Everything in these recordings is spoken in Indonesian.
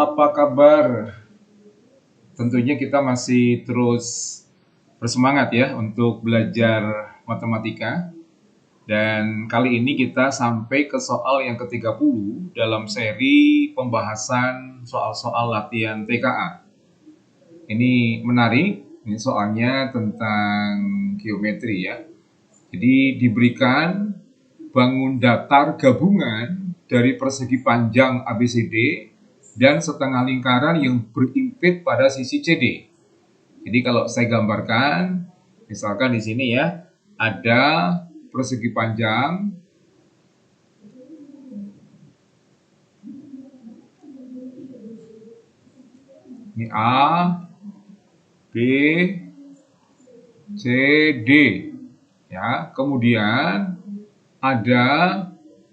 Apa kabar? Tentunya kita masih terus bersemangat ya untuk belajar matematika. Dan kali ini kita sampai ke soal yang ke-30 dalam seri pembahasan soal-soal latihan TKA. Ini menarik, ini soalnya tentang geometri ya. Jadi diberikan bangun datar gabungan dari persegi panjang ABCD dan setengah lingkaran yang berimpit pada sisi CD. Jadi kalau saya gambarkan, misalkan di sini ya, ada persegi panjang ini A, B, C, D. Ya, kemudian ada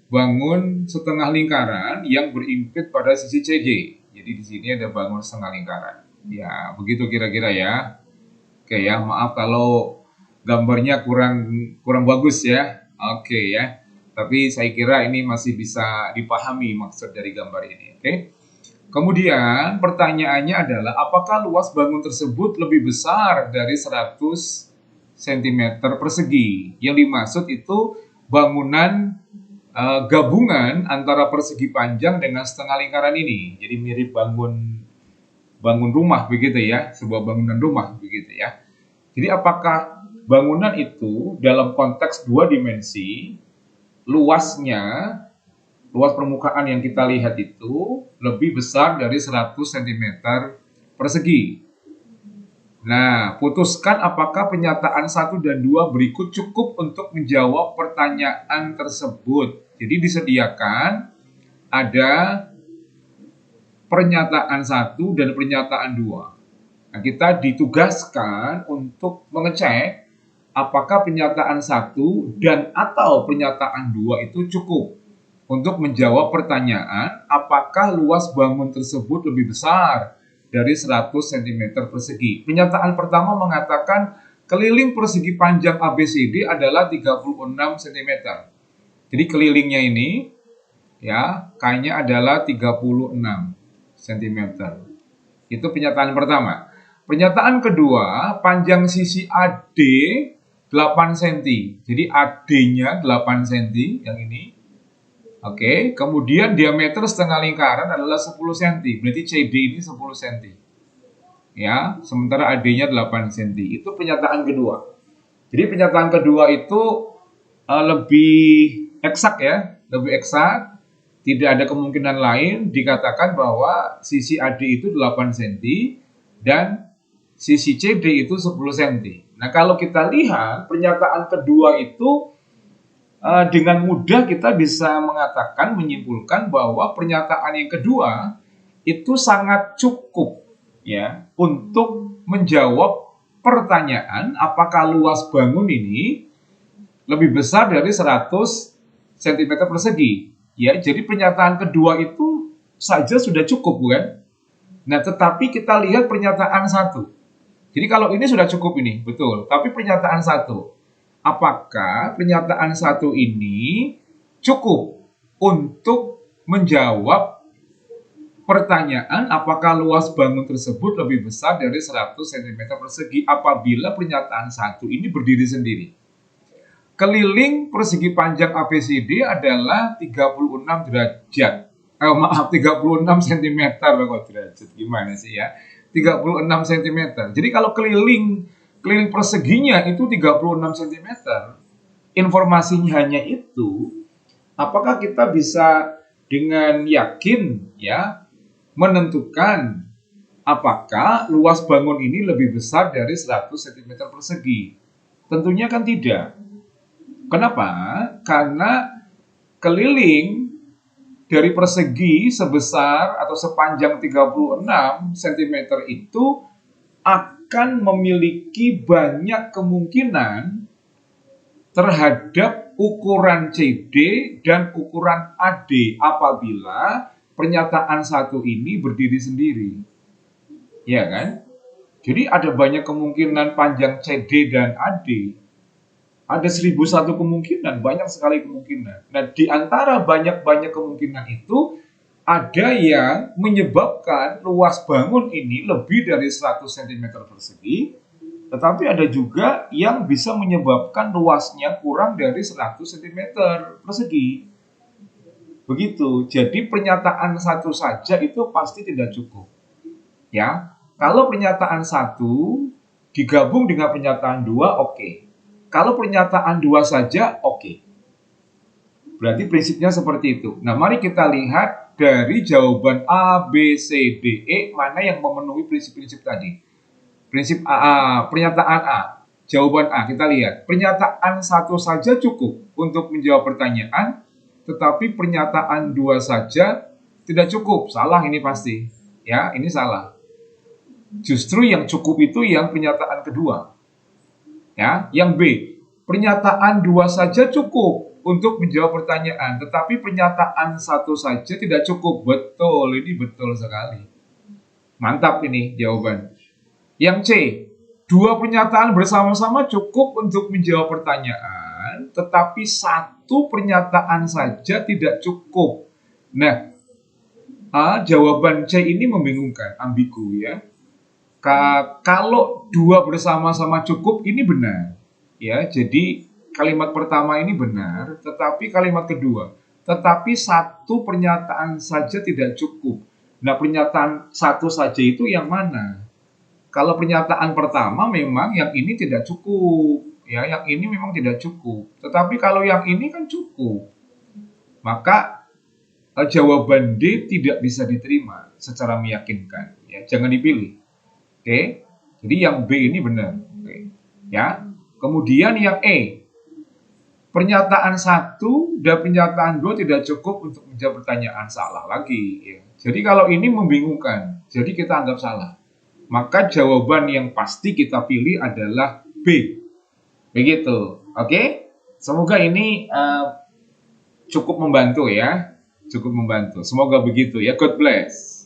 bangun setengah lingkaran yang berimpit pada sisi CD. Jadi di sini ada bangun setengah lingkaran. Ya, begitu kira-kira ya. Oke ya, maaf kalau gambarnya kurang bagus ya. Oke ya. Tapi saya kira ini masih bisa dipahami maksud dari gambar ini. Oke. Kemudian pertanyaannya adalah apakah luas bangun tersebut lebih besar dari 100 cm persegi? Yang dimaksud itu bangunan gabungan antara persegi panjang dengan setengah lingkaran ini. Jadi mirip bangun rumah begitu ya, sebuah bangunan rumah begitu ya. Jadi apakah bangunan itu dalam konteks dua dimensi, luas permukaan yang kita lihat itu lebih besar dari 100 cm persegi. Nah, putuskan apakah pernyataan 1 dan 2 berikut cukup untuk menjawab pertanyaan tersebut. Jadi disediakan ada pernyataan 1 dan pernyataan 2. Nah, kita ditugaskan untuk mengecek apakah pernyataan 1 dan atau pernyataan 2 itu cukup untuk menjawab pertanyaan apakah luas bangun tersebut lebih besar dari 100 cm persegi. Pernyataan pertama mengatakan keliling persegi panjang ABCD adalah 36 cm. Jadi kelilingnya ini ya, kayaknya adalah 36 cm. Itu pernyataan pertama. Pernyataan kedua, panjang sisi AD 8 cm. Jadi AD-nya 8 cm yang ini. Oke, kemudian diameter setengah lingkaran adalah 10 cm. Berarti CD ini 10 cm. Ya, sementara AD-nya 8 cm. Itu pernyataan kedua. Jadi pernyataan kedua itu lebih eksak ya, lebih eksak. Tidak ada kemungkinan lain dikatakan bahwa sisi AD itu 8 cm dan sisi CD itu 10 cm. Nah, kalau kita lihat pernyataan kedua itu dengan mudah kita bisa mengatakan, menyimpulkan bahwa pernyataan yang kedua itu sangat cukup ya untuk menjawab pertanyaan apakah luas bangun ini lebih besar dari 100 cm persegi. Ya, jadi pernyataan kedua itu saja sudah cukup, bukan? Nah, tetapi kita lihat pernyataan 1. Jadi kalau ini sudah cukup ini, betul. Tapi pernyataan 1, apakah pernyataan 1 ini cukup untuk menjawab pertanyaan apakah luas bangun tersebut lebih besar dari 100 cm persegi apabila pernyataan 1 ini berdiri sendiri. Keliling persegi panjang ABCD adalah 36 derajat. 36 cm derajat. Gimana sih ya? 36 cm. Jadi kalau keliling perseginya itu 36 cm. Informasinya hanya itu. Apakah kita bisa dengan yakin ya menentukan apakah luas bangun ini lebih besar dari 100 cm persegi? Tentunya kan tidak. Kenapa? Karena keliling dari persegi sebesar atau sepanjang 36 cm itu akan memiliki banyak kemungkinan terhadap ukuran CD dan ukuran AD apabila pernyataan 1 ini berdiri sendiri. Ya kan? Jadi ada banyak kemungkinan panjang CD dan AD. Ada 1001 kemungkinan, banyak sekali kemungkinan. Nah, di antara banyak-banyak kemungkinan itu, ada yang menyebabkan luas bangun ini lebih dari 100 cm persegi, tetapi ada juga yang bisa menyebabkan luasnya kurang dari 100 cm persegi. Begitu. Jadi pernyataan satu saja itu pasti tidak cukup. Ya, kalau pernyataan satu digabung dengan pernyataan dua, oke. Kalau pernyataan dua saja, oke. Berarti prinsipnya seperti itu. Nah, mari kita lihat dari jawaban A, B, C, D, E, mana yang memenuhi prinsip-prinsip tadi. Prinsip A, pernyataan A. Jawaban A, kita lihat. Pernyataan satu saja cukup untuk menjawab pertanyaan, tetapi pernyataan dua saja tidak cukup. Salah ini pasti. Ya, ini salah. Justru yang cukup itu yang pernyataan kedua. Ya, yang B, pernyataan dua saja cukup untuk menjawab pertanyaan, tetapi pernyataan satu saja tidak cukup. Betul, ini betul sekali. Mantap ini jawaban. Yang C, dua pernyataan bersama-sama cukup untuk menjawab pertanyaan, tetapi satu pernyataan saja tidak cukup. Nah, jawaban C ini membingungkan, ambigu ya. Kalau dua bersama-sama cukup, ini benar. Ya, jadi kalimat pertama ini benar, tetapi kalimat kedua, tetapi satu pernyataan saja tidak cukup. Nah, pernyataan satu saja itu yang mana? Kalau pernyataan pertama memang yang ini tidak cukup, ya, yang ini memang tidak cukup. Tetapi kalau yang ini kan cukup. Maka jawaban D tidak bisa diterima secara meyakinkan, ya. Jangan dipilih. Oke. Jadi yang B ini benar. Oke. Ya. Kemudian yang E, pernyataan satu dan pernyataan dua tidak cukup untuk menjawab pertanyaan, salah lagi. Ya. Jadi kalau ini membingungkan, jadi kita anggap salah. Maka jawaban yang pasti kita pilih adalah B. Begitu, oke? Semoga ini cukup membantu ya, cukup membantu. Semoga begitu ya. God bless.